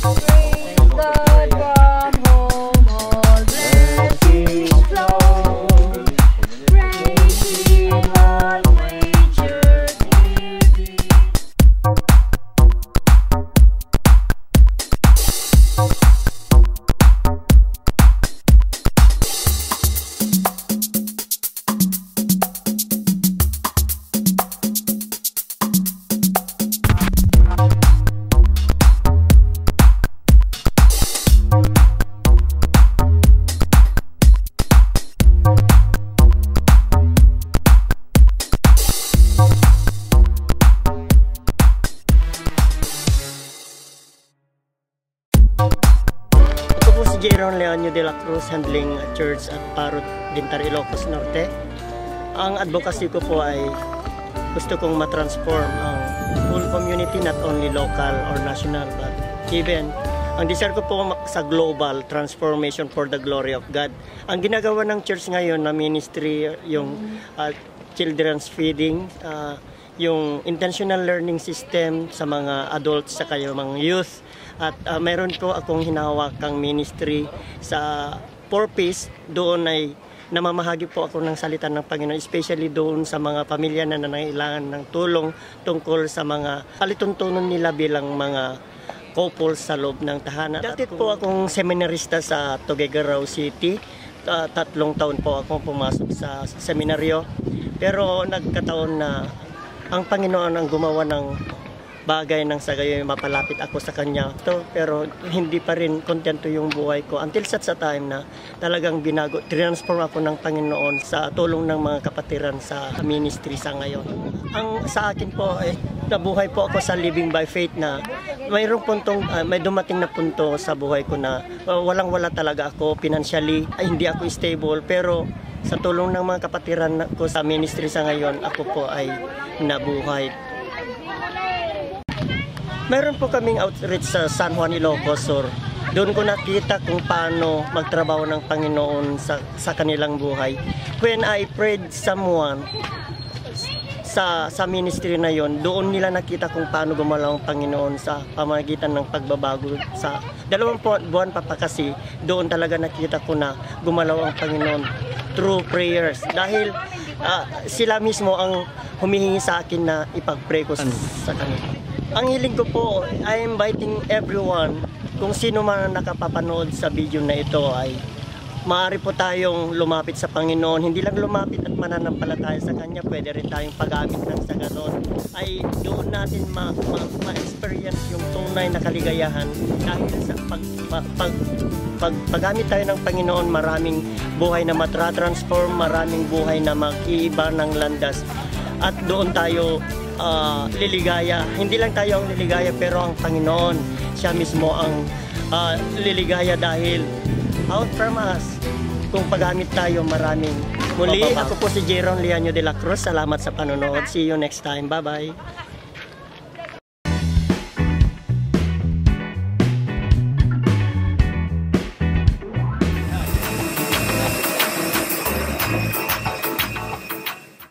Praise God from whom all blessings flow. Praising all creatures near thee. Jeron Leonio de la Cruz, handling church at Parot, Bintar, Ilocos Norte. Ang advocacy ko po ay gusto kong matransform ang whole community, not only local or national, but even ang desire ko po sa global transformation for the glory of God. Ang ginagawa ng church ngayon na ministry, yung children's feeding, yung intentional learning system sa mga adults sa kayo mga youth. At mayroon po akong hinahawakang ministry sa Purpose. Doon ay namamahagi po ako ng salita ng Panginoon, especially doon sa mga pamilya na nangailangan ng tulong tungkol sa mga palituntunan nila bilang mga couples sa loob ng tahanan. Dati po akong seminarista sa Tuguegarao City. 3 taon po akong pumasok sa seminaryo. Pero nagkataon na ang Panginoon ang gumawa ng bagay nang sa gayon mapalapit ako sa Kanya. Pero hindi pa rin kontento yung buhay ko until sa time na talagang transform ako ng Panginoon sa tulong ng mga kapatiran sa ministry sa ngayon. Ang sa akin po ay nabuhay po ako sa living by faith na mayroong puntong, may dumating na punto sa buhay ko na walang-wala talaga ako financially, hindi ako stable, pero sa tulong ng mga kapatiran ko sa ministry sa ngayon, ako po ay nabuhay. Meron po kaming outreach sa San Juan, Ilocos Sur. Doon ko nakita kung paano magtrabaho ng Panginoon sa kanilang buhay. When I prayed someone sa ministry na yon, doon nila nakita kung paano gumalaw ang Panginoon sa pamamagitan ng pagbabago. Sa 2 buwan pa kasi, doon talaga nakita ko na gumalaw ang Panginoon through prayers. Dahil sila mismo ang humihingi sa akin na ipag-pray ko sa kanila. Ang hiling ko po, I am inviting everyone, kung sino man nakapapanood sa video na ito, ay maaari po tayong lumapit sa Panginoon. Hindi lang lumapit at mananampalataya sa Kanya, pwede rin tayong pag-gamit ng sa ganon. Ay doon natin ma-experience yung tunay na kaligayahan. Dahil sa paggamit tayo ng Panginoon, maraming buhay na matratransform, maraming buhay na mag-iiba ng landas. At doon tayo liligaya. Hindi lang tayo ang liligaya, pero ang Panginoon, siya mismo ang liligaya dahil out from us. Kung paggamit tayo, maraming. Muli, ako po si Jeron Leonio de la Cruz. Salamat sa panonood. See you next time. Bye-bye.